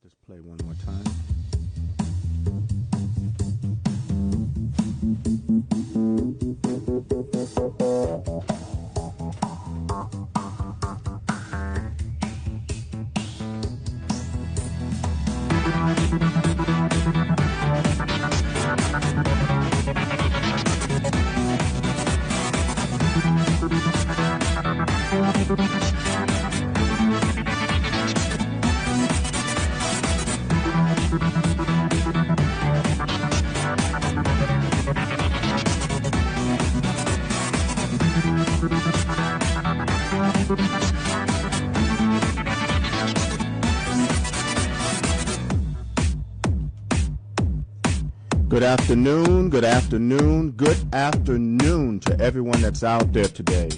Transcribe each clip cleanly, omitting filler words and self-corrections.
this play one more time. Good afternoon, good afternoon, good afternoon to everyone that's out there today.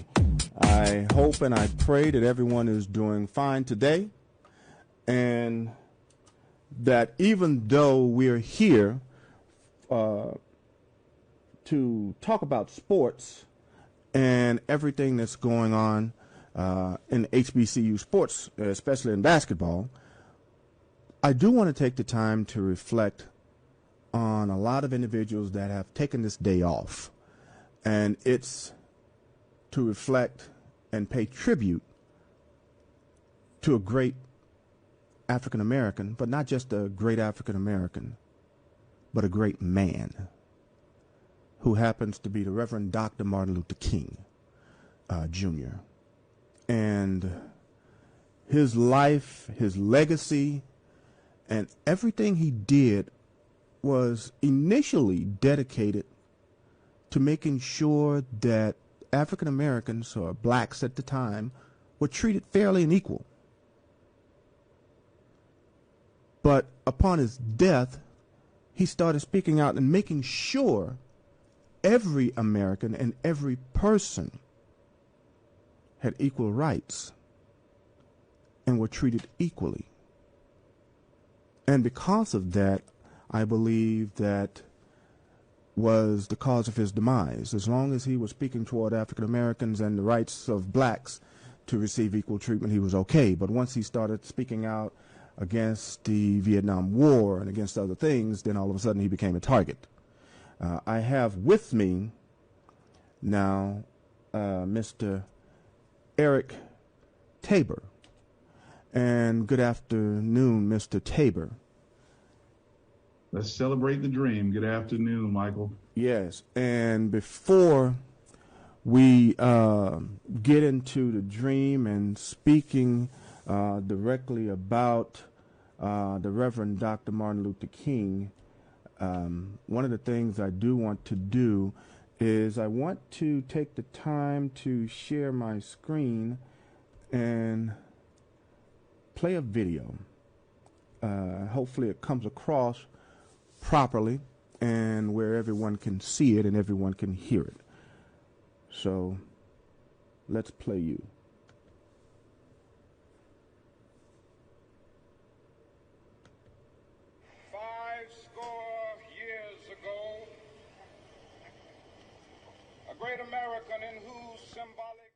I hope and I pray that everyone is doing fine today, and that even though we're here to talk about sports and everything that's going on in HBCU sports, especially in basketball, I do want to take the time to reflect on a lot of individuals that have taken this day off, and it's to reflect and pay tribute to a great African American, but not just a great African American, but a great man who happens to be the Reverend Dr. Martin Luther King Jr. And his life, his legacy, and everything he did was initially dedicated to making sure that African Americans, or blacks at the time, were treated fairly and equal. But upon his death, he started speaking out and making sure every American and every person had equal rights and were treated equally. And because of that, I believe that was the cause of his demise. As long as he was speaking toward African Americans and the rights of blacks to receive equal treatment, he was okay. But once he started speaking out against the Vietnam War and against other things, then all of a sudden he became a target. I have with me now Mr. Eric Tabor. And good afternoon, Mr. Tabor. Let's celebrate the dream. Good afternoon, Michael. Yes, and before we get into the dream and speaking directly about the Reverend Dr. Martin Luther King, one of the things I do want to do is I want to take the time to share my screen and play a video. Hopefully it comes across properly and where everyone can see it and everyone can hear it. So let's play you. 50 years ago, a great American in whose symbolic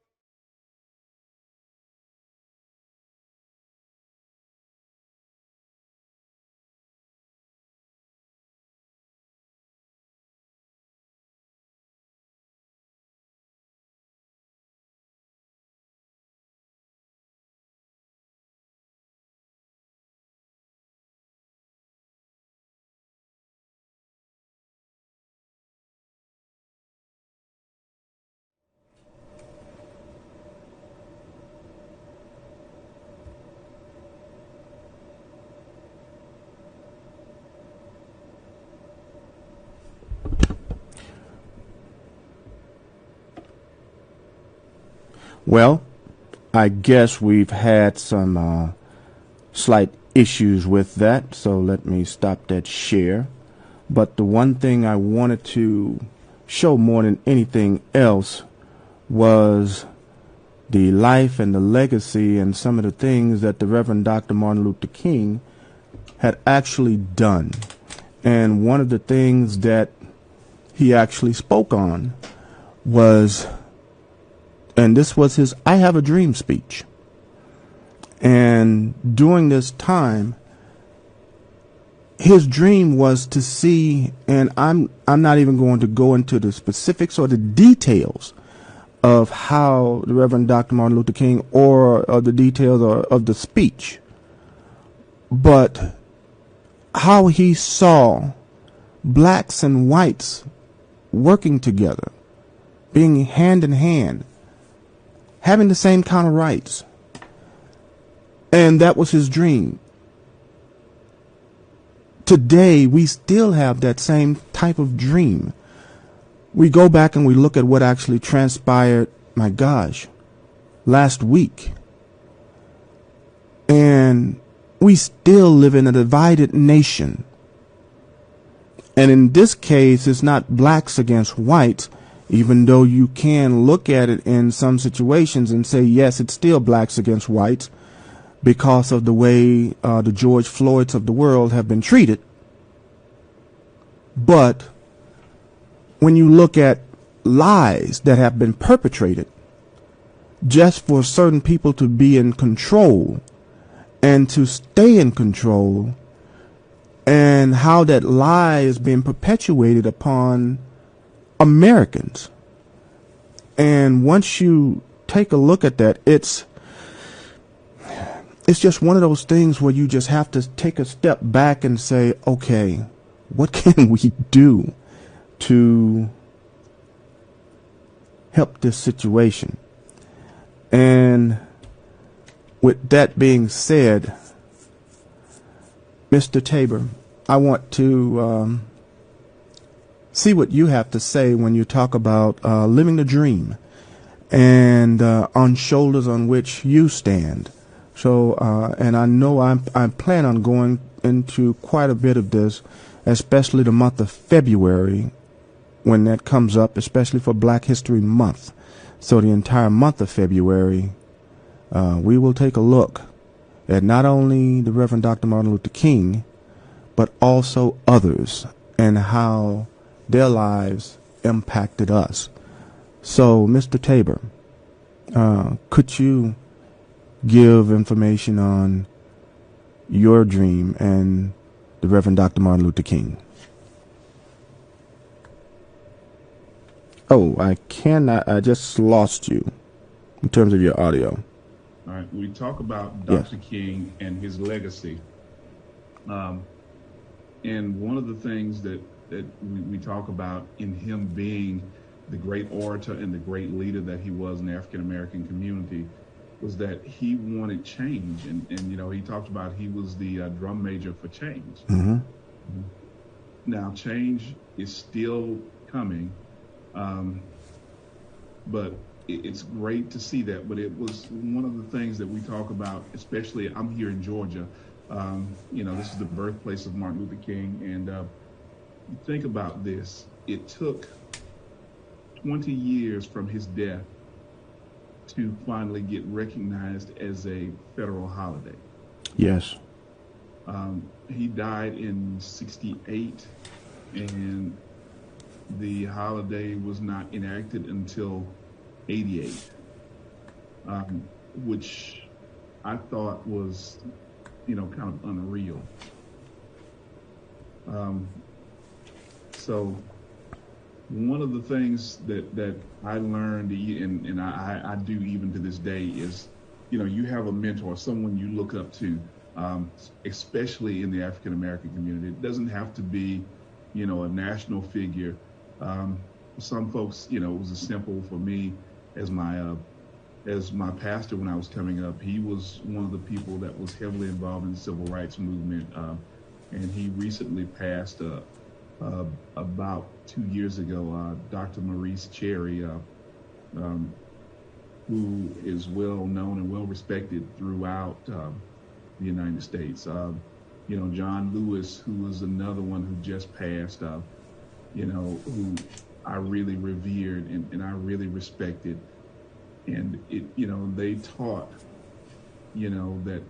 Well, I guess we've had some slight issues with that, so let me stop that share. But the one thing I wanted to show more than anything else was the life and the legacy and some of the things that the Reverend Dr. Martin Luther King had actually done. And one of the things that he actually spoke on was, and this was his I Have a Dream speech. And during this time, his dream was to see, and I'm not even going to go into the specifics or the details of how the Reverend Dr. Martin Luther King or the details of the speech, but how he saw blacks and whites working together, being hand in hand, having the same kind of rights. And that was his dream. Today, we still have that same type of dream. We go back and we look at what actually transpired, my gosh, last week. And we still live in a divided nation. And in this case, it's not blacks against whites, even though you can look at it in some situations and say, yes, it's still blacks against whites because of the way the George Floyds of the world have been treated. But when you look at lies that have been perpetrated just for certain people to be in control and to stay in control, and how that lie is being perpetuated upon Americans. And once you take a look at that, it's just one of those things where you just have to take a step back and say, okay, what can we do to help this situation? And with that being said, Mr. Tabor, I want to see what you have to say when you talk about living the dream and on shoulders on which you stand. So, and I know I plan on going into quite a bit of this, especially the month of February when that comes up, especially for Black History Month. So the entire month of February, we will take a look at not only the Reverend Dr. Martin Luther King, but also others and how their lives impacted us. So, Mr. Tabor, could you give information on your dream and the Reverend Dr. Martin Luther King? Oh, I cannot. I just lost you in terms of your audio. All right, we talk about Yes. Dr. King and his legacy. And one of the things that we talk about in him being the great orator and the great leader that he was in the African American community was that he wanted change. And you know, he talked about he was the drum major for change. Mm-hmm. Now, change is still coming, but it's great to see that. But it was one of the things that we talk about, especially I'm here in Georgia. You know, this is the birthplace of Martin Luther King. And think about this. It took 20 years from his death to finally get recognized as a federal holiday. Yes. He died in 68, and the holiday was not enacted until 88, which I thought was, you know, kind of unreal. So one of the things that I learned, and I do even to this day, is, you know, you have a mentor, someone you look up to, especially in the African American community. It doesn't have to be, you know, a national figure. Some folks, you know, it was as simple for me as my pastor when I was coming up. He was one of the people that was heavily involved in the civil rights movement, and he recently passed about 2 years ago. Dr. Maurice Cherry, who is well known and well respected throughout the United States. You know, John Lewis, who was another one who just passed, you know, who I really revered and I really respected. And it, you know, they taught, you know, that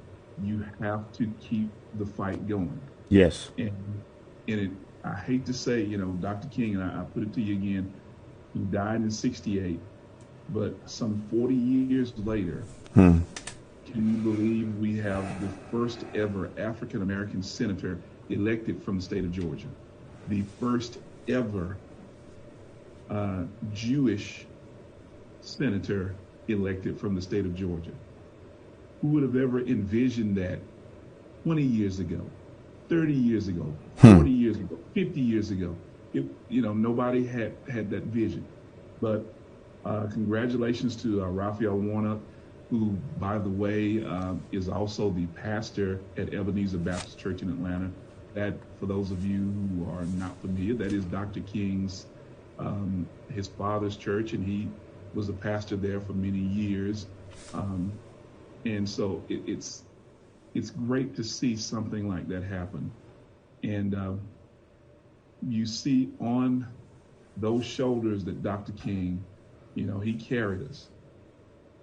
you have to keep the fight going. Yes. And it, I hate to say, you know, Dr. King, and I put it to you again, he died in 68, but some 40 years later, can you believe we have the first ever African-American senator elected from the state of Georgia, the first ever Jewish senator elected from the state of Georgia. Who would have ever envisioned that 20 years ago, 30 years ago, 40 years ago, 50 years ago? Nobody had that vision. But congratulations to Raphael Warnock, who, by the way, is also the pastor at Ebenezer Baptist Church in Atlanta. That, for those of you who are not familiar, that is Dr. King's, his father's church, and he was a pastor there for many years. And so it's great to see something like that happen. And you see on those shoulders that Dr. King, he carried us.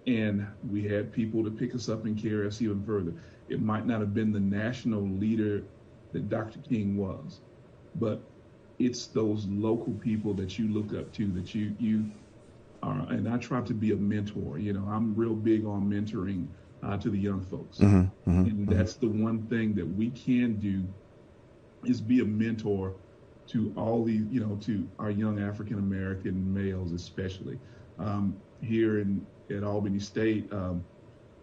And we had people to pick us up and carry us even further. It might not have been the national leader that Dr. King was, but it's those local people that you look up to, that you are. And I try to be a mentor. I'm real big on mentoring to the young folks. And that's the one thing that we can do, is be a mentor to all these, to our young African-American males, especially. Here at Albany State,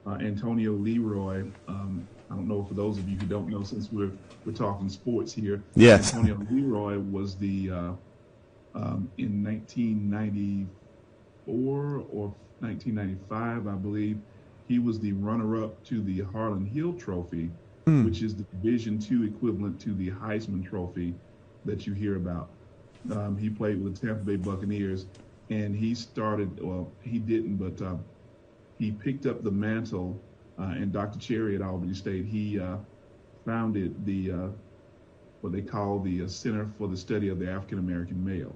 Antonio Leroy, I don't know, for those of you who don't know, since we're talking sports here. Yes. Antonio Leroy was the, in 1994 or 1995, I believe, he was the runner-up to the Harlan Hill Trophy, which is the Division II equivalent to the Heisman Trophy that you hear about. He played with the Tampa Bay Buccaneers, and he started, well, he didn't, but he picked up the mantle, and Dr. Cherry at Albany State, he founded the, what they call the Center for the Study of the African American Male.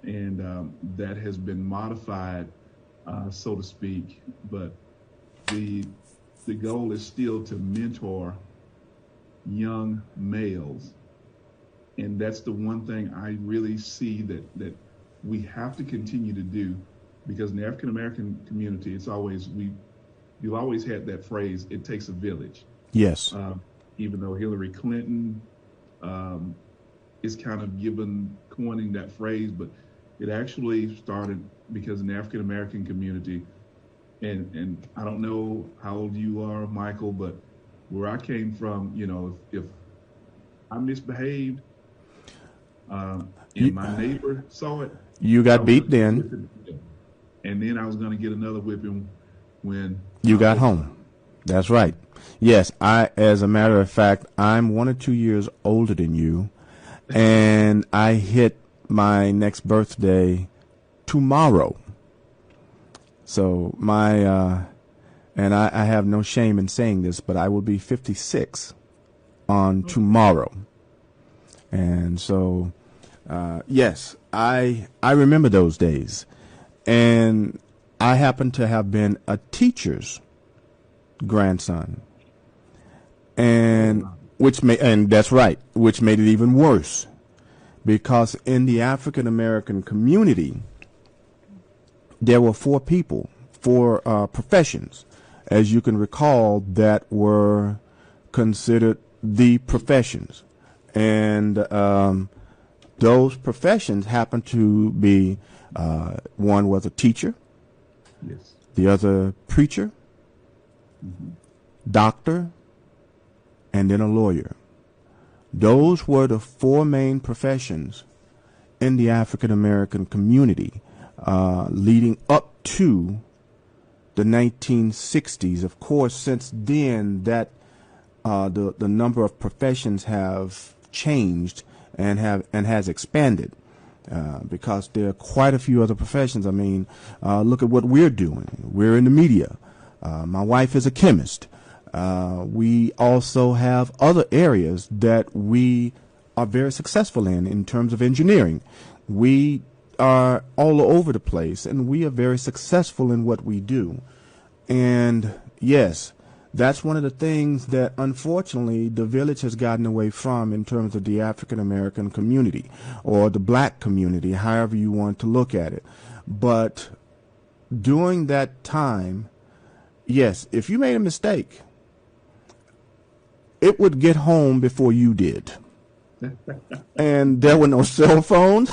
And that has been modified, so to speak, but the goal is still to mentor young males. And that's the one thing I really see that we have to continue to do, because in the African American community, it's always, you've always had that phrase, it takes a village. Yes. Even though Hillary Clinton is kind of coining that phrase, but it actually started because in the African American community, and I don't know how old you are, Michael, but where I came from, if I misbehaved, and my neighbor saw it, you got beat then. And then I was going to get another whipping when you got home. That's right. Yes, as a matter of fact, I'm 1 or 2 years older than you, and I hit my next birthday tomorrow. So and I have no shame in saying this, but I will be 56 on tomorrow. And so, yes, I remember those days. And I happen to have been a teacher's grandson. And that's right, which made it even worse, because in the African American community, there were four professions, as you can recall, that were considered the professions. And those professions happened to be, one was a teacher, yes, the other preacher, doctor, and then a lawyer. Those were the four main professions in the African American community leading up to the 1960s. Of course, since then, that the number of professions have changed and has expanded, because there are quite a few other professions. I mean, look at what we're doing. We're in the media. My wife is a chemist. We also have other areas that we are very successful in terms of engineering. We are all over the place, and we are very successful in what we do. And yes, that's one of the things that unfortunately the village has gotten away from in terms of the African American community, or the black community, however you want to look at it. But during that time, yes, if you made a mistake, it would get home before you did. And there were no cell phones.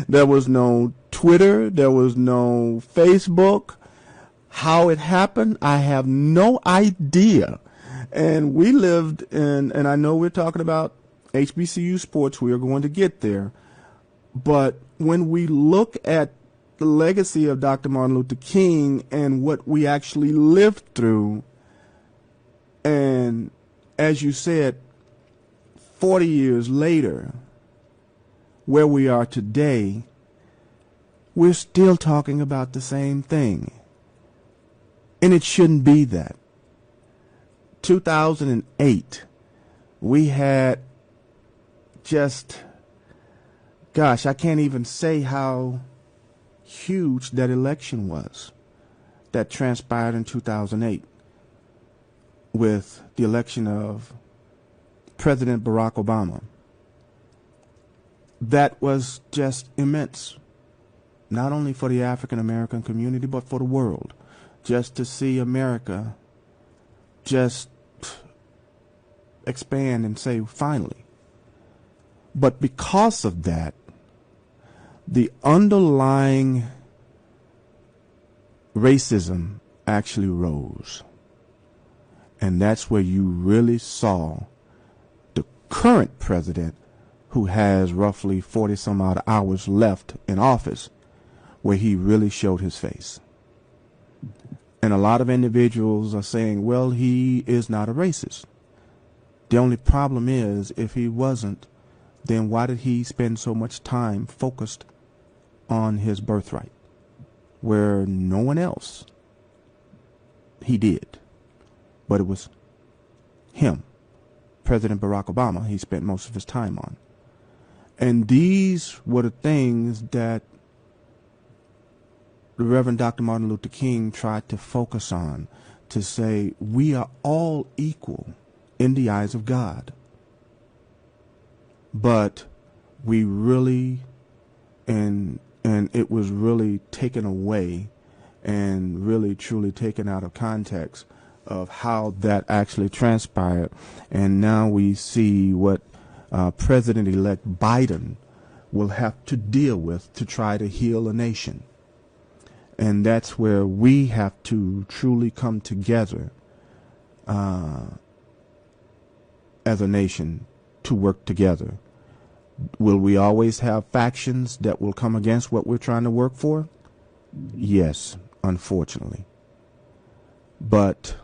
There was no Twitter. There was no Facebook. How it happened, I have no idea. And we lived in, and I know we're talking about HBCU sports. We are going to get there. But when we look at the legacy of Dr. Martin Luther King and what we actually lived through, and as you said, 40 years later, where we are today, we're still talking about the same thing. And it shouldn't be that. 2008, we had just, gosh, I can't even say how huge that election was that transpired in 2008 with the election of President Barack Obama. That was just immense, not only for the African American community, but for the world. Just to see America just expand and say, finally. But because of that, the underlying racism actually rose. And that's where you really saw the current president, who has roughly 40 some odd hours left in office, where he really showed his face. And a lot of individuals are saying, well, he is not a racist. The only problem is, if he wasn't, then why did he spend so much time focused on his birthright, where no one else he did? But it was him, President Barack Obama, he spent most of his time on. And these were the things that the Reverend Dr. Martin Luther King tried to focus on, to say we are all equal in the eyes of God. But we really, and it was really taken away and really truly taken out of context of how that actually transpired. And now we see what President-elect Biden will have to deal with to try to heal a nation. And that's where we have to truly come together as a nation to work together. Will we always have factions that will come against what we're trying to work for? Yes, unfortunately. But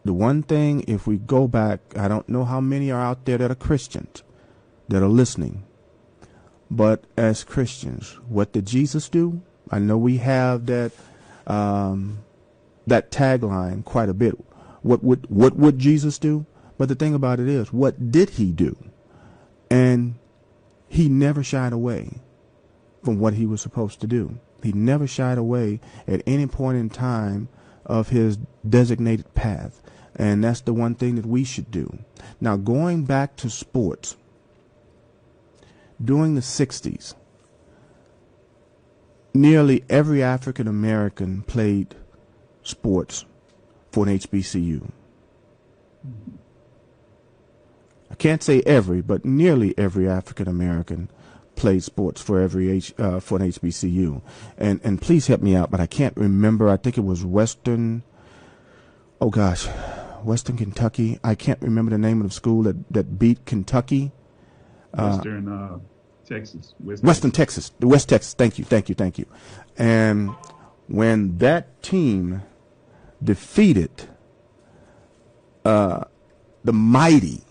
the one thing, if we go back, I don't know how many are out there that are Christians that are listening, but as Christians, what did Jesus do? I know we have that that tagline quite a bit. What would Jesus do? But the thing about it is, what did he do? And he never shied away from what he was supposed to do. He never shied away at any point in time of his designated path. And that's the one thing that we should do. Now, going back to sports, during the 60s, nearly every African American played sports for an HBCU. I can't say every, but nearly every African American played sports for for an HBCU. And please help me out, but I can't remember. I think it was Western Kentucky. I can't remember the name of the school that beat Kentucky. Western Texas. Western Texas. West Texas. Thank you. And when that team defeated the mighty,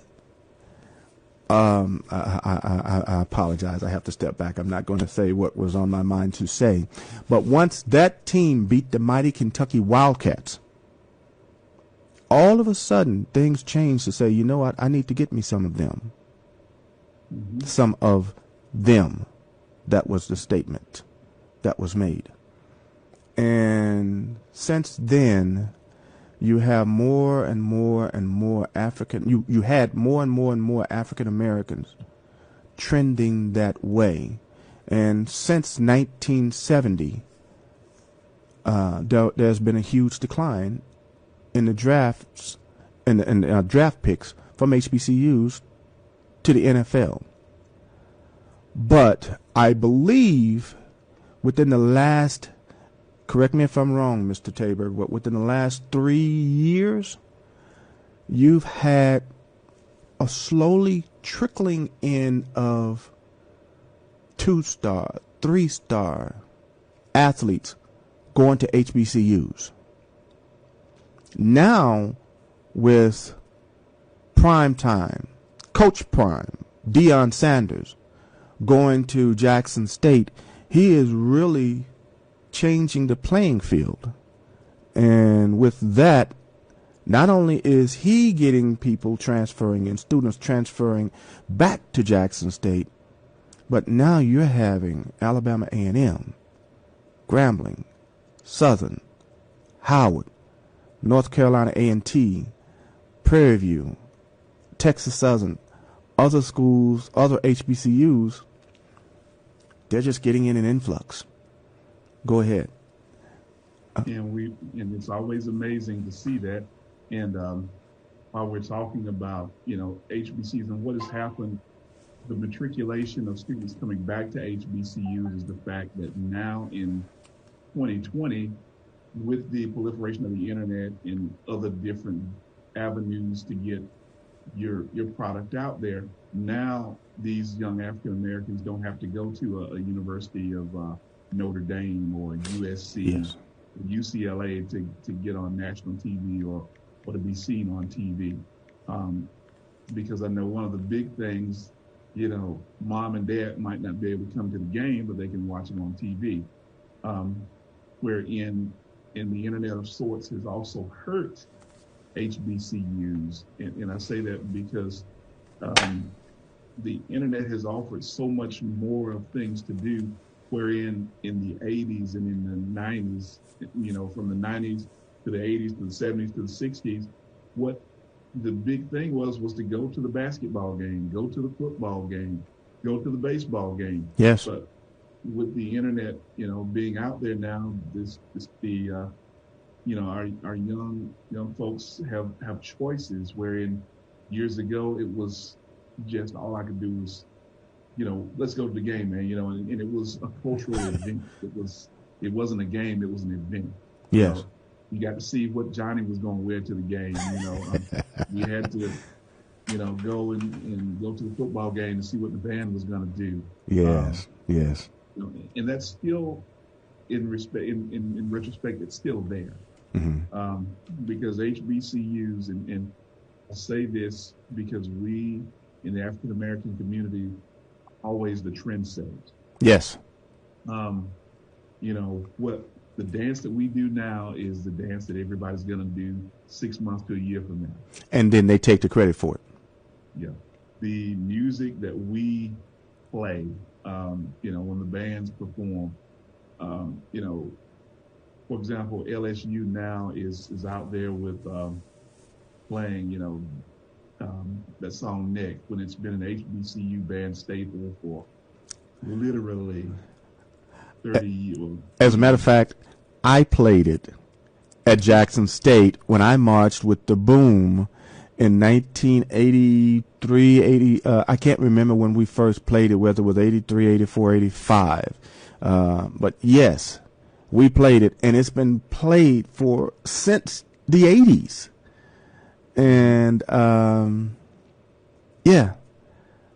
I apologize. I have to step back. I'm not going to say what was on my mind to say. But once that team beat the mighty Kentucky Wildcats, all of a sudden things changed to say, you know what? I need to get me some of them. Mm-hmm. Some of them. That was the statement that was made. And since then, you have more and more and more African, you had more and more African Americans trending that way. And since 1970, there's been a huge decline in the drafts and draft picks from HBCUs to the NFL. But I believe within the last, correct me if I'm wrong, Mr. Tabor, but within the last 3 years, you've had a slowly trickling in of 2-star, 3-star athletes going to HBCUs. Now, with Prime Time, Coach Prime, Deion Sanders, going to Jackson State, he is really changing the playing field. And with that, not only is he getting people transferring and students transferring back to Jackson State, but now you're having Alabama A&M, Grambling, Southern, Howard, North Carolina A&T, Prairie View, Texas Southern, other schools, other HBCUs, they're just getting in an influx. Go ahead. And it's always amazing to see that. And while we're talking about, HBCUs and what has happened, the matriculation of students coming back to HBCUs is the fact that now in 2020, with the proliferation of the internet and other different avenues to get your product out there, now these young African Americans don't have to go to a university of Notre Dame or USC, Yes. UCLA to get on national TV or to be seen on TV. Because I know one of the big things, mom and dad might not be able to come to the game, but they can watch it on TV. Wherein the internet of sorts has also hurt HBCUs. And I say that because the internet has offered so much more of things to do, wherein in the 80s and in the 90s, from the 90s to the 80s to the 70s to the 60s, what the big thing was to go to the basketball game, go to the football game, go to the baseball game. Yes. But with the internet, being out there now, our young folks have choices, wherein years ago it was just all I could do was, let's go to the game, man, and it was a cultural event. It wasn't a game, it was an event. Yes. You got to see what Johnny was going to wear to the game. We had to, go and go to the football game to see what the band was going to do. Yes. Yes. And that's still, in retrospect, it's still there. Mm-hmm. Because HBCUs, and I'll say this because we in the African American community always the trendsetters. Yes. What the dance that we do now is the dance that everybody's going to do 6 months to a year from now. And then they take the credit for it. Yeah. The music that we play, when the bands perform, for example, LSU now is out there with playing, that song Nick, when it's been an HBCU band staple for literally 30 years. As a matter of fact, I played it at Jackson State when I marched with the Boom in 1983, 80. I can't remember when we first played it, whether it was 83, 84, 85. But yes, we played it, and it's been played since the 80s. And yeah,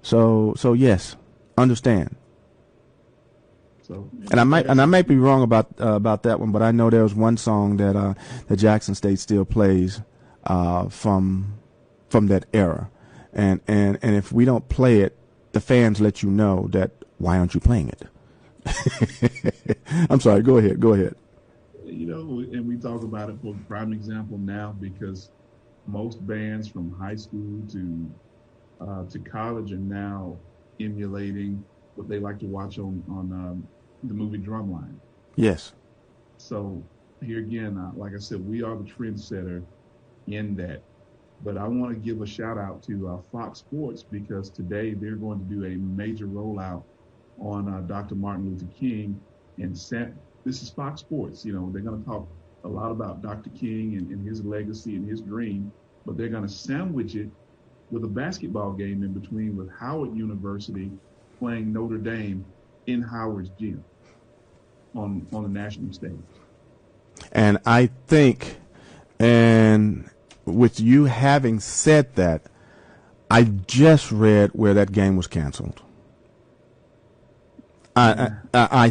so yes, understand. And I might be wrong about that one, but I know there was one song that Jackson State still plays from that era, and if we don't play it, the fans let you know that why aren't you playing it? I'm sorry. Go ahead. And we talk about it for prime example now, because most bands from high school to college are now emulating what they like to watch on the movie Drumline. Yes. So here again, like I said, we are the trendsetter in that. But I want to give a shout out to Fox Sports, because today they're going to do a major rollout on Dr. Martin Luther King. And this is Fox Sports. They're going to talk a lot about Dr. King and his legacy and his dream. but they're going to sandwich it with a basketball game in between with Howard University playing Notre Dame in Howard's gym on the national stage. And I think, and with you having said that, I just read where that game was canceled. I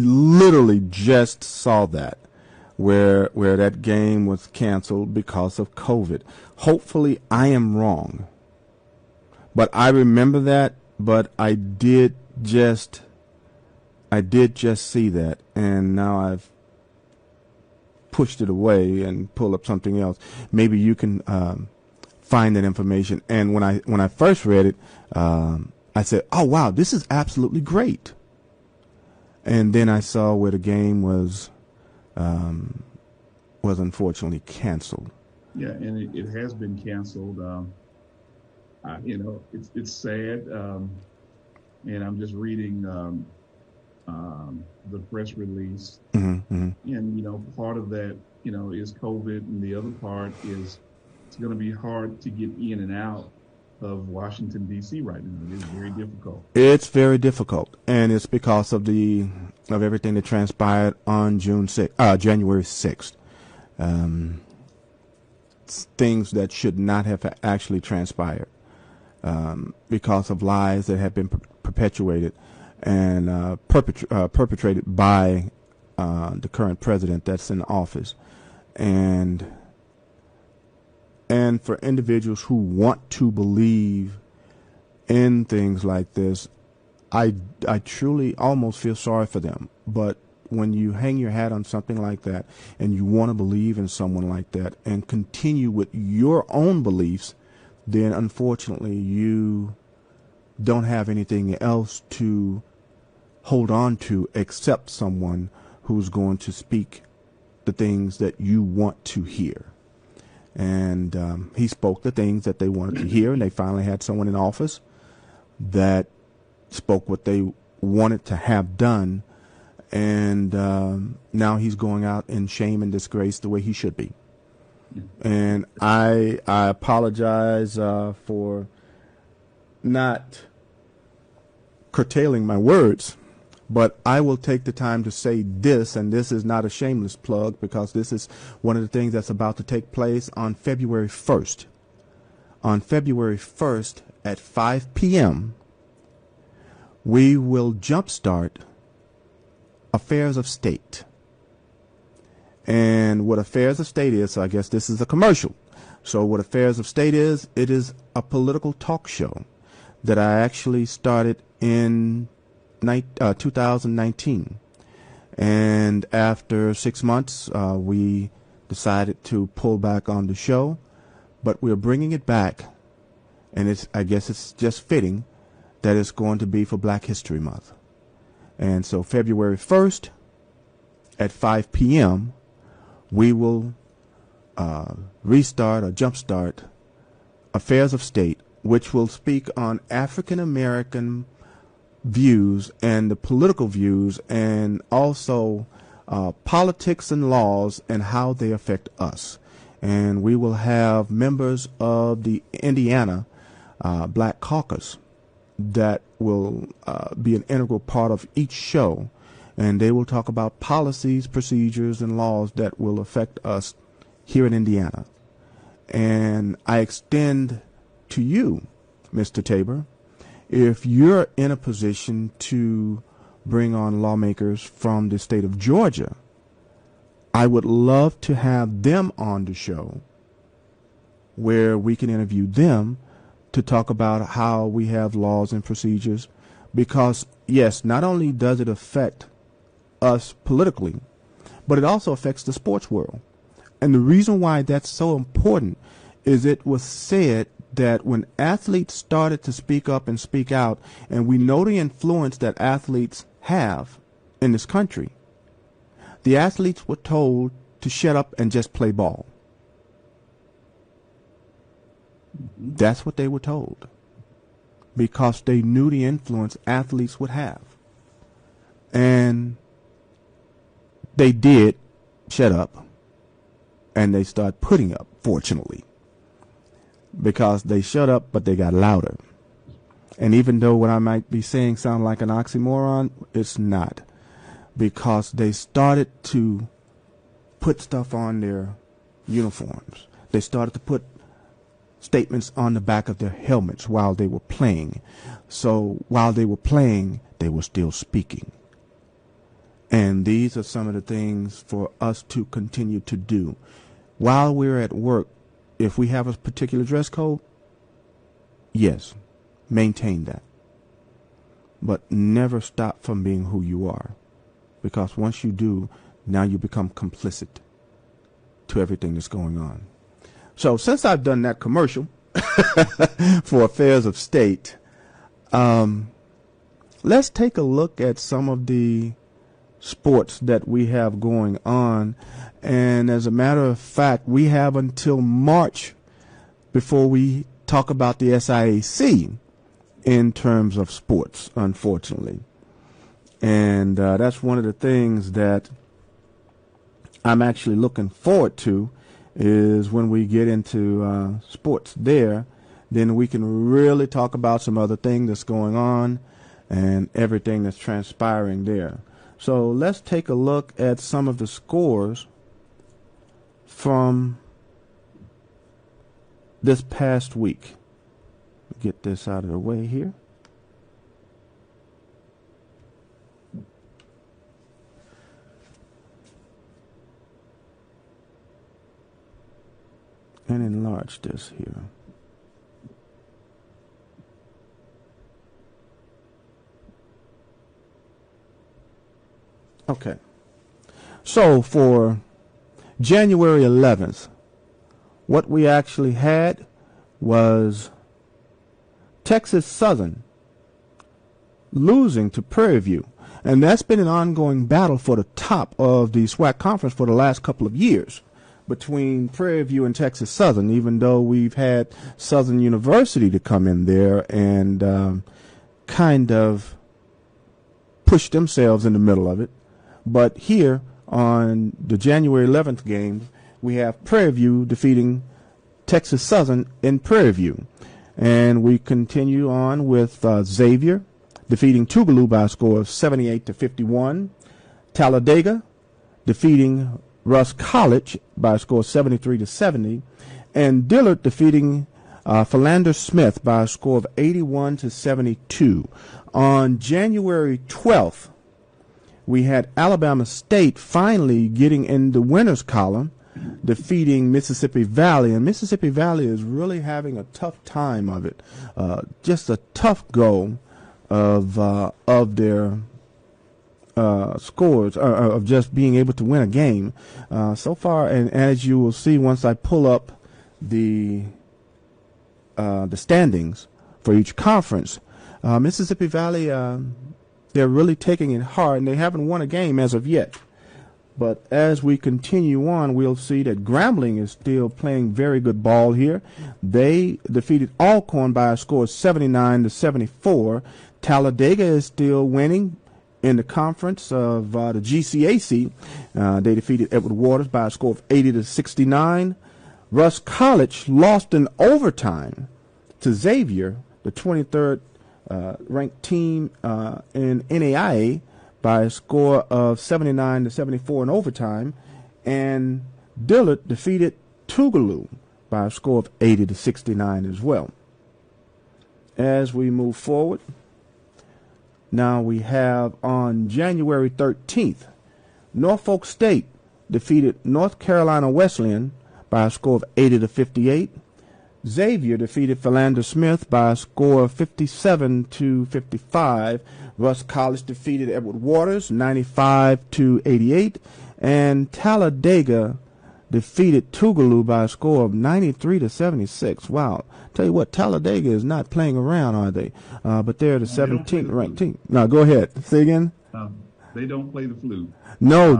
literally just saw that, where that game was canceled because of COVID. Hopefully I am wrong, but I remember that, but I did just see that, and now I've pushed it away and pull up something else. Maybe you can find that information. And when I first read it, I said, "Oh wow, this is absolutely great." And then I saw where the game was unfortunately canceled. Yeah, and it has been canceled. It's sad, and I'm just reading the press release, and part of that is COVID, and the other part is it's going to be hard to get in and out of Washington D.C. right now. It is very difficult. It's very difficult, and it's because of everything that transpired on January 6th. Things that should not have actually transpired because of lies that have been perpetuated and perpetrated by the current president that's in office, and for individuals who want to believe in things like this, I truly almost feel sorry for them. But when you hang your hat on something like that and you want to believe in someone like that and continue with your own beliefs, then unfortunately you don't have anything else to hold on to except someone who's going to speak the things that you want to hear. And he spoke the things that they wanted to hear, and they finally had someone in office that spoke what they wanted to have done, and now he's going out in shame and disgrace the way he should be. And I apologize for not curtailing my words, but I will take the time to say this, and this is not a shameless plug because this is one of the things that's about to take place on February 1st. On February 1st at 5 p.m., we will jumpstart Affairs of State. And what Affairs of State is, so I guess this is a commercial. So what Affairs of State is, it is a political talk show that I actually started in 2019, and after 6 months we decided to pull back on the show, but we're bringing it back, and I guess it's just fitting that it's going to be for Black History Month. And so February 1st at 5 p.m. we will restart or jumpstart Affairs of State, which will speak on African American views and the political views, and also politics and laws and how they affect us. And we will have members of the Indiana Black Caucus that will be an integral part of each show, and they will talk about policies, procedures, and laws that will affect us here in Indiana. And I extend to you, Mr. Tabor, if you're in a position to bring on lawmakers from the state of Georgia, I would love to have them on the show where we can interview them to talk about how we have laws and procedures. Because, yes, not only does it affect us politically, but it also affects the sports world. And the reason why that's so important is it was said that when athletes started to speak up and speak out, and we know the influence that athletes have in this country, the athletes were told to shut up and just play ball. That's what they were told, because they knew the influence athletes would have. And they did shut up, and they started putting up, fortunately. because they shut up, but they got louder. And even though what I might be saying sound like an oxymoron, it's not, because they started to put stuff on their uniforms. They started to put statements on the back of their helmets while they were playing. So while they were playing, they were still speaking. And these are some of the things for us to continue to do. While we're at work, if we have a particular dress code, yes, maintain that. But never stop from being who you are. Because once you do, now you become complicit to everything that's going on. So since I've done that commercial for Affairs of State, let's take a look at some of the sports that we have going on. And as a matter of fact, we have until March before we talk about the SIAC in terms of sports, unfortunately. And that's one of the things that I'm actually looking forward to, is when we get into sports there, then we can really talk about some other thing that's going on and everything that's transpiring there. So let's take a look at some of the scores from this past week. Get this out of the way here. And enlarge this here. Okay. So for January 11th, what we actually had was Texas Southern losing to Prairie View. And that's been an ongoing battle for the top of the SWAC conference for the last couple of years between Prairie View and Texas Southern, even though we've had Southern University to come in there and kind of push themselves in the middle of it. But here on the January 11th game, we have Prairie View defeating Texas Southern in Prairie View. And we continue on with Xavier defeating Tougaloo by a score of 78-51. Talladega defeating Russ College by a score of 73-70. And Dillard defeating Philander Smith by a score of 81-72. On January 12th, we had Alabama State finally getting in the winners column, defeating Mississippi Valley. And Mississippi Valley is really having a tough time of it. Just a tough go of their scores, of just being able to win a game so far. And as you will see once I pull up the standings for each conference, Mississippi Valley, they're really taking it hard, and they haven't won a game as of yet. But as we continue on, we'll see that Grambling is still playing very good ball here. They defeated Alcorn by a score of 79-74. Talladega is still winning in the conference of the GCAC. They defeated Edward Waters by a score of 80-69. Russ College lost in overtime to Xavier, the 23rd ranked team in NAIA, by a score of 79-74 in overtime. And Dillard defeated Tougaloo by a score of 80-69 as well. As we move forward, now we have on January 13th, Norfolk State defeated North Carolina Wesleyan by a score of 80-58. Xavier defeated Philander Smith by a score of 57-55. Russ College defeated Edward Waters 95-88. And Talladega defeated Tougaloo by a score of 93-76. Wow. Tell you what, Talladega is not playing around, are they? But they're the 17th ranked team. Now, go ahead. Say again. They don't play the flute. No.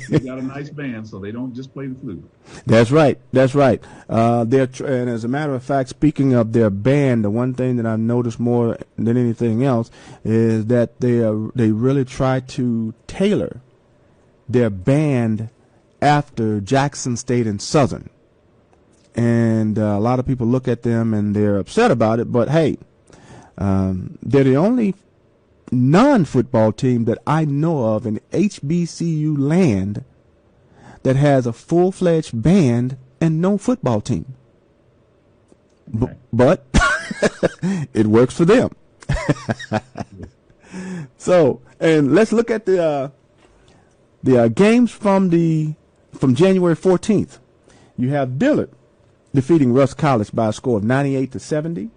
They got a nice band, so they don't just play the flute. That's right. That's right. And as a matter of fact, speaking of their band, the one thing that I've noticed more than anything else is that they really try to tailor their band after Jackson State and Southern. and a lot of people look at them and they're upset about it. But hey, they're the only non-football team that I know of in HBCU land that has a full-fledged band and no football team. But it works for them. So, and let's look at the games from January 14th. You have Dillard defeating Russ College by a score of 98-70.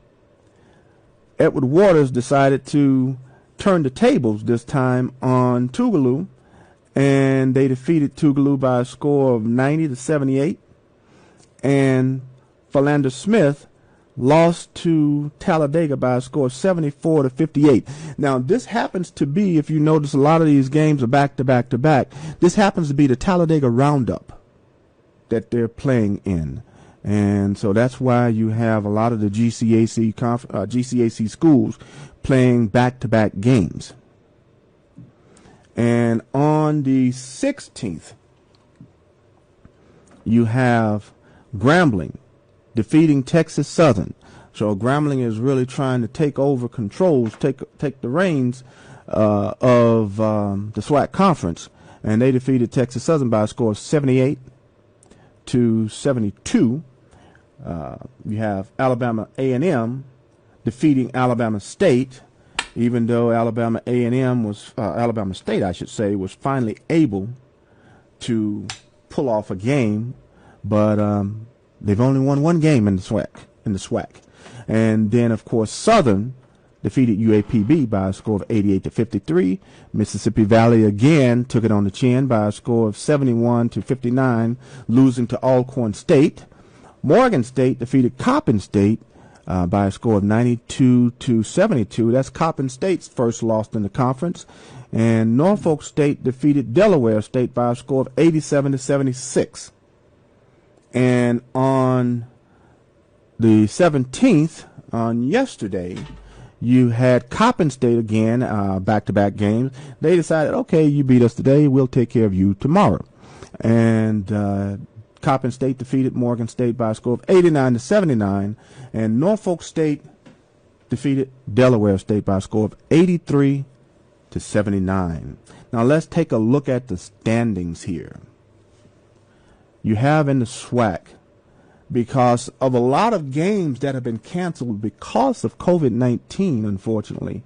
Edward Waters decided to turn the tables this time on Tougaloo, and they defeated Tougaloo by a score of 90-78. And Philander Smith lost to Talladega by a score of 74-58. Now, this happens to be, if you notice, a lot of these games are back-to-back-to-back. This happens to be the Talladega Roundup that they're playing in. And so that's why you have a lot of the GCAC schools playing back-to-back games. And on the 16th, you have Grambling defeating Texas Southern. So Grambling is really trying to take over controls, take the reins of the SWAC conference, and they defeated Texas Southern by a score of 78-72. You have Alabama A&M defeating Alabama State, even though Alabama State, I should say, was finally able to pull off a game, but they've only won one game in the SWAC. And then, of course, Southern defeated UAPB by a score of 88-53. Mississippi Valley again took it on the chin by a score of 71-59, losing to Alcorn State. Morgan State defeated Coppin State by a score of 92-72. That's Coppin State's first loss in the conference. And Norfolk State defeated Delaware State by a score of 87-76. And on the 17th, on yesterday, you had Coppin State again, back-to-back games. They decided, okay, you beat us today, we'll take care of you tomorrow. And Coppin State defeated Morgan State by a score of 89-79, and Norfolk State defeated Delaware State by a score of 83-79. Now let's take a look at the standings here. You have in the SWAC, because of a lot of games that have been canceled because of COVID-19, unfortunately,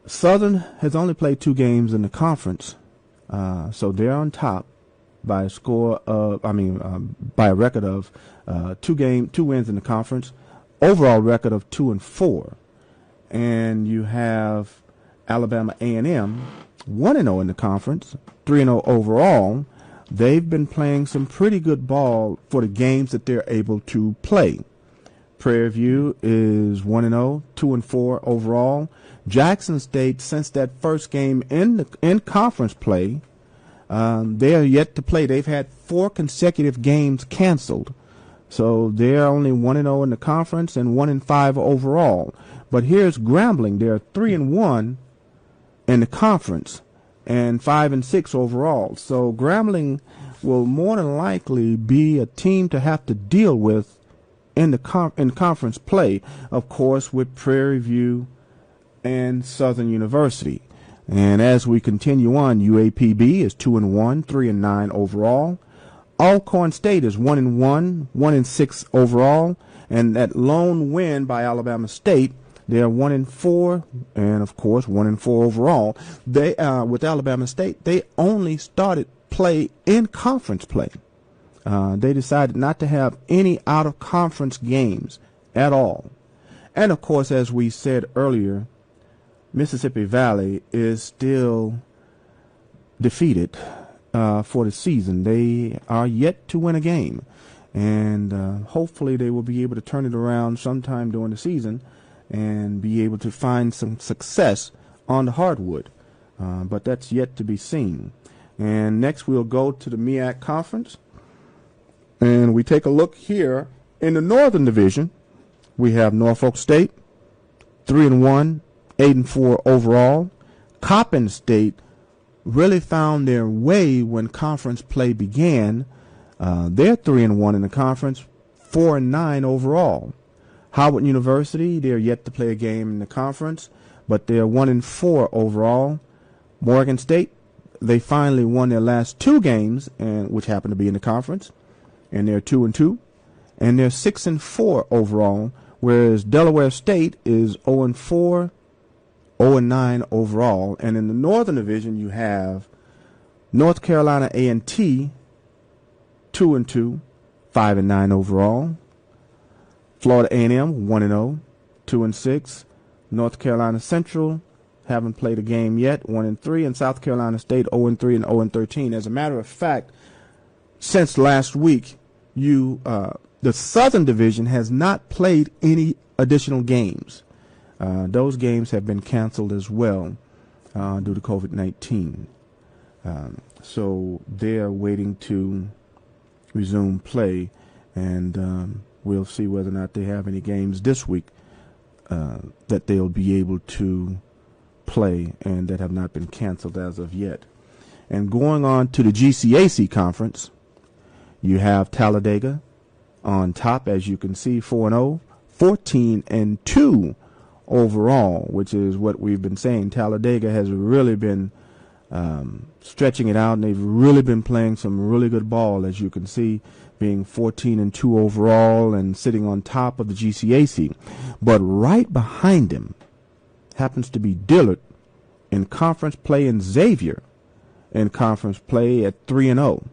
Southern has only played 2 games in the conference, so they're on top by a score of, by a record of 2 wins in the conference, overall record of 2-4, and you have Alabama A&M 1-0 in the conference, 3-0 overall. They've been playing some pretty good ball for the games that they're able to play. Prairie View is 1-0, 2-4 overall. Jackson State, since that first game in conference play, they are yet to play. They've had 4 consecutive games canceled. So they're only 1-0 in the conference and 1-5 overall. But here's Grambling. They're 3-1 in the conference and 5-6 overall. So Grambling will more than likely be a team to have to deal with in the conference play, of course, with Prairie View and Southern University. And as we continue on, UAPB is 2-1, 3-9 overall. Alcorn State is 1-1, 1-6 overall, and that lone win by Alabama State, they are 1-4, and of course 1-4 overall. They with Alabama State, they only started play in conference play. They decided not to have any out of conference games at all. And of course, as we said earlier, Mississippi Valley is still defeated for the season. They are yet to win a game, and hopefully they will be able to turn it around sometime during the season and be able to find some success on the hardwood. But that's yet to be seen. And next we'll go to the MEAC Conference, and we take a look here in the Northern Division. We have Norfolk State, 3-1, 8-4 overall. Coppin State really found their way when conference play began. They're 3-1 in the conference, 4-9 overall. Howard University, they're yet to play a game in the conference, but they're 1-4 overall. Morgan State, they finally won their last 2 games, and which happened to be in the conference, and they're 2-2, and they're 6-4 overall. Whereas Delaware State is 0-4, 0-9 overall, and in the Northern Division you have North Carolina A&T 2-2, 5-9 overall. Florida A&M 1-0, 2-6. North Carolina Central haven't played a game yet, 1-3, and South Carolina State 0-3 and 0-13. As a matter of fact, since last week, the Southern Division has not played any additional games. Those games have been canceled as well due to COVID-19. So they're waiting to resume play, and we'll see whether or not they have any games this week that they'll be able to play and that have not been canceled as of yet. And going on to the GCAC conference, you have Talladega on top, as you can see, 4-0, 14-2 overall, which is what we've been saying. Talladega has really been stretching it out, and they've really been playing some really good ball, as you can see, being 14-2 overall and sitting on top of the GCAC. But right behind them happens to be Dillard in conference play, and Xavier in conference play at 3-0.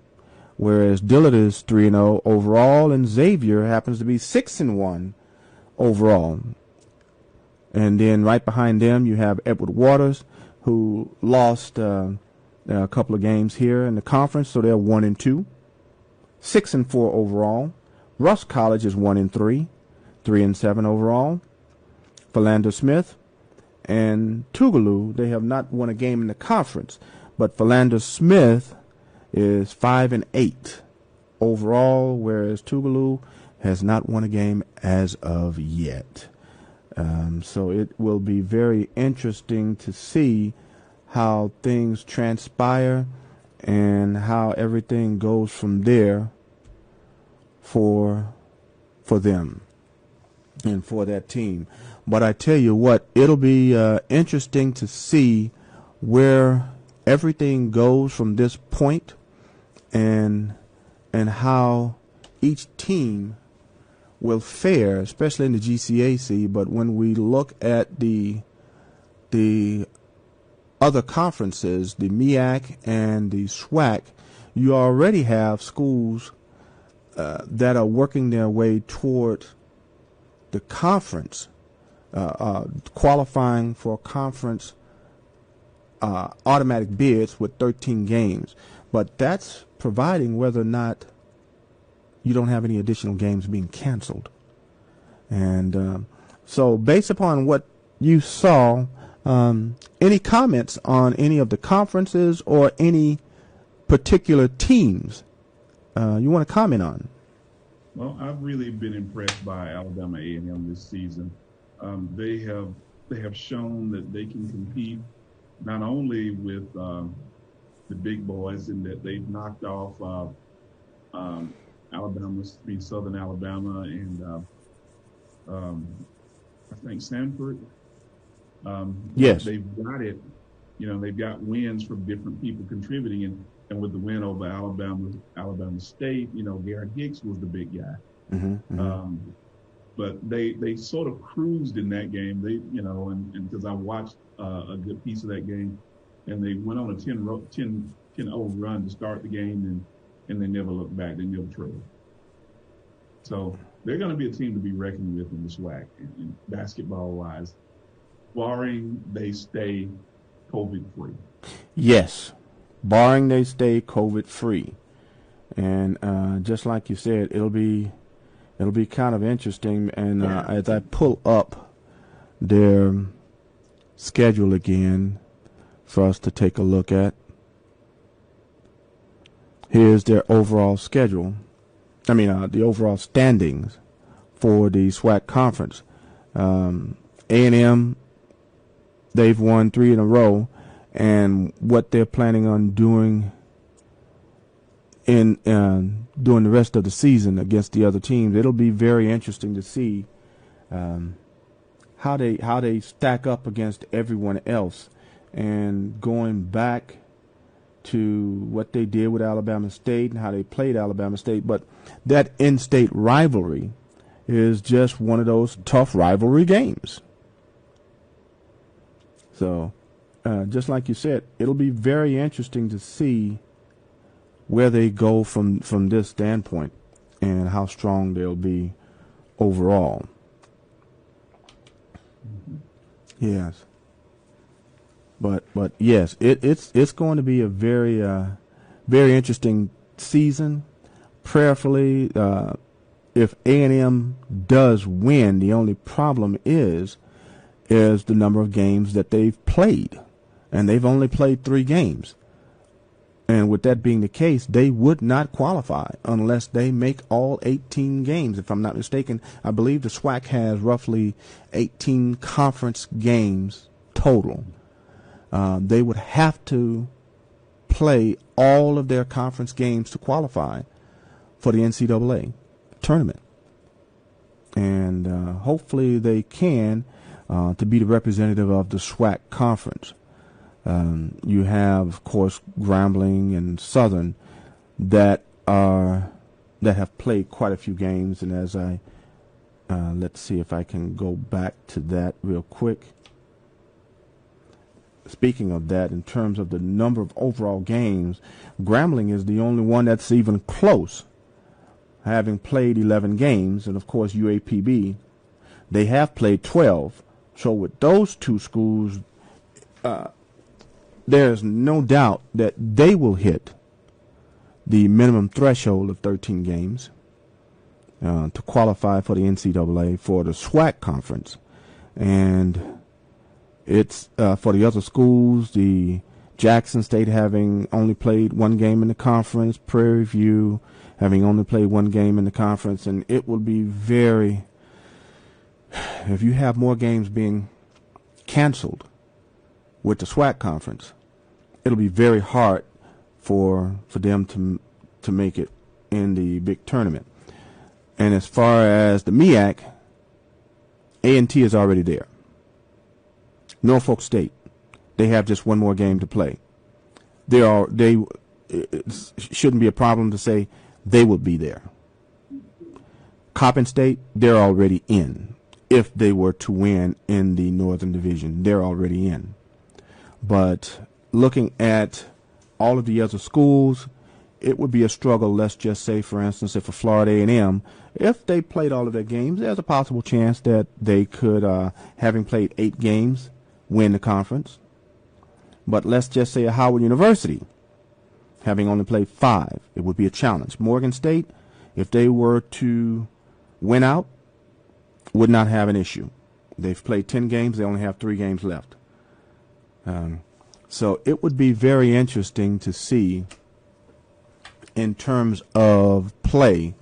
Whereas Dillard is 3-0 overall, and Xavier happens to be 6-1 overall. And then right behind them, you have Edward Waters, who lost a couple of games here in the conference, so they're 1-2, 6-4 overall. Russ College is 1-3, 3-7 overall. Philander Smith and Tougaloo, they have not won a game in the conference, but Philander Smith is 5-8 overall, whereas Tougaloo has not won a game as of yet. So it will be very interesting to see how things transpire and how everything goes from there for them and for that team. But I tell you what, it'll be interesting to see where everything goes from this point, and how each team will fare, especially in the GCAC. But when we look at the other conferences, the MEAC and the SWAC, you already have schools that are working their way toward the conference, qualifying for conference automatic bids with 13 games. But that's providing whether or not you don't have any additional games being canceled. And so based upon what you saw, any comments on any of the conferences or any particular teams you want to comment on? Well, I've really been impressed by Alabama A&M this season. They have shown that they can compete not only with the big boys, in that they've knocked off Alabama, Southern Alabama, and I think Sanford. Yes. They've got it. They've got wins from different people contributing, and with the win over Alabama State, Garrett Hicks was the big guy. Mm-hmm. But they sort of cruised in that game. They, and because I watched a good piece of that game, and they went on a 10-0 run to start the game, and they never looked back. They never trailed. So they're going to be a team to be reckoned with in the SWAC, in basketball-wise, barring they stay COVID-free. Yes, barring they stay COVID-free. And just like you said, it'll be kind of interesting. And as I pull up their schedule again for us to take a look at, here's their overall schedule. The overall standings for the SWAC conference. A&M, they've won 3 in a row, and what they're planning on doing in during the rest of the season against the other teams. It'll be very interesting to see how they stack up against everyone else. And going back to what they did with Alabama State and how they played Alabama State, but that in-state rivalry is just one of those tough rivalry games. So, just like you said, it'll be very interesting to see where they go from this standpoint and how strong they'll be overall. Yes. But yes, it's going to be a very very interesting season. Prayerfully, if A&M does win, the only problem is the number of games that they've played, and they've only played 3 games. And with that being the case, they would not qualify unless they make all 18 games. If I'm not mistaken, I believe the SWAC has roughly 18 conference games total. They would have to play all of their conference games to qualify for the NCAA tournament. And hopefully they can to be the representative of the SWAC conference. You have, of course, Grambling and Southern that have played quite a few games. And as I let's see if I can go back to that real quick. Speaking of that, in terms of the number of overall games, Grambling is the only one that's even close, having played 11 games. And, of course, UAPB, they have played 12. So with those two schools, there's no doubt that they will hit the minimum threshold of 13 games to qualify for the NCAA for the SWAC conference. And it's for the other schools, the Jackson State having only played 1 game in the conference, Prairie View having only played 1 game in the conference, and it will be very, if you have more games being canceled with the SWAC conference, it'll be very hard for them to make it in the big tournament. And as far as the MEAC, A&T is already there. Norfolk State, they have just 1 more game to play. It shouldn't be a problem to say they will be there. Coppin State, they're already in. If they were to win in the Northern Division, they're already in. But looking at all of the other schools, it would be a struggle. Let's just say, for instance, if for Florida A&M, if they played all of their games, there's a possible chance that they could, having played 8 games, win the conference. But let's just say a Howard University, having only played 5, it would be a challenge. Morgan State, if they were to win out, would not have an issue. They've played 10 games. They only have 3 games left. So it would be very interesting to see, in terms of play,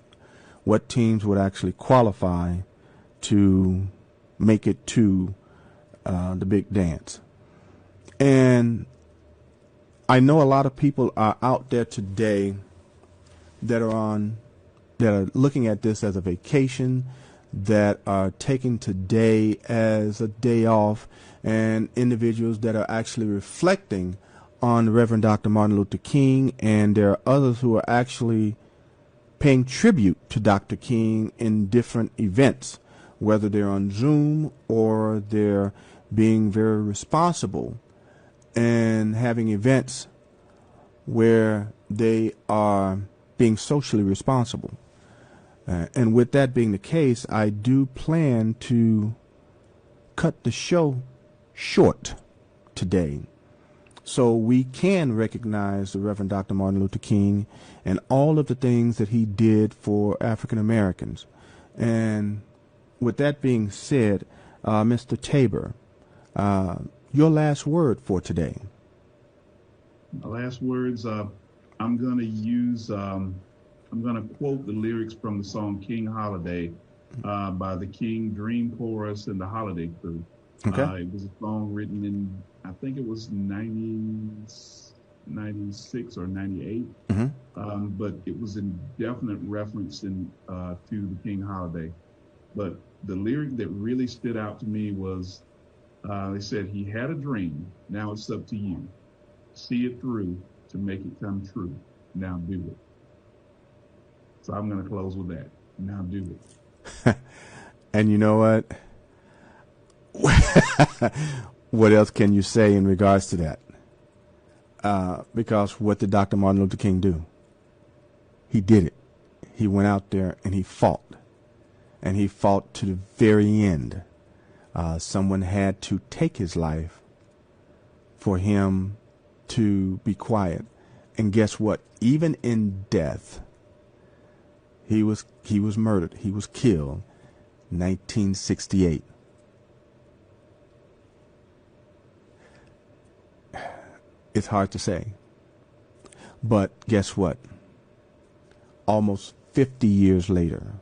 what teams would actually qualify to make it to the big dance. And I know a lot of people are out there today that are looking at this as a vacation, that are taking today as a day off, and individuals that are actually reflecting on Reverend Dr. Martin Luther King, and there are others who are actually paying tribute to Dr. King in different events, whether they're on Zoom or they're being very responsible and having events where they are being socially responsible. And with that being the case, I do plan to cut the show short today so we can recognize the Reverend Dr. Martin Luther King and all of the things that he did for African Americans. And with that being said, Mr. Tabor, your last word for today. My last words, I'm going to use, I'm going to quote the lyrics from the song King Holiday by the King Dream Chorus and the Holiday Crew. Okay. It was a song written in, I think it was 19 96 or 98. But it was in definite reference to the King holiday. But the lyric that really stood out to me was, they said, he had a dream. Now it's up to you. See it through to make it come true. Now do it. So I'm going to close with that. Now do it. And you know what? What else can you say in regards to that? Because what did Dr. Martin Luther King do? He did it. He went out there and he fought. And he fought to the very end. Someone had to take his life for him to be quiet. And guess what? Even in death, he was murdered. He was killed. 1968. It's hard to say. But guess what? Almost 50 years later,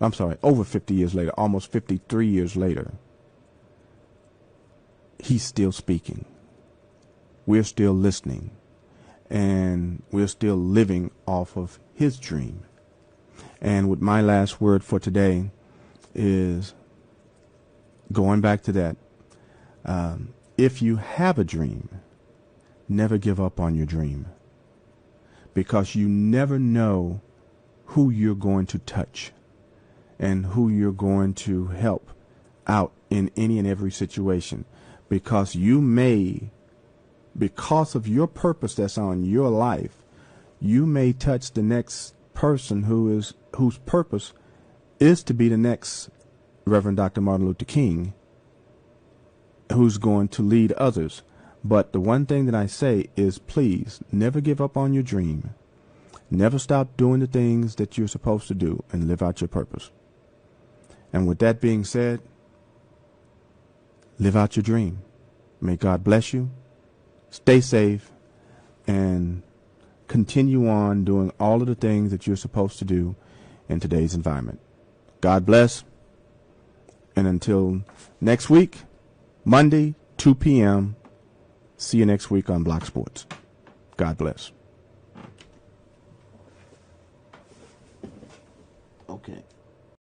I'm sorry, over 50 years later, almost 53 years later, he's still speaking. We're still listening. And we're still living off of his dream. And with my last word for today is going back to that. If you have a dream, never give up on your dream, because you never know who you're going to touch and who you're going to help out in any and every situation, because you may, because of your purpose that's on your life, you may touch the next person whose purpose is to be the next Reverend Dr. Martin Luther King, who's going to lead others. But the one thing that I say is, please never give up on your dream. Never stop doing the things that you're supposed to do and live out your purpose. And with that being said, live out your dream. May God bless you. Stay safe and continue on doing all of the things that you're supposed to do in today's environment. God bless. And until next week, Monday, 2 p.m., see you next week on Block Sports. God bless. Okay.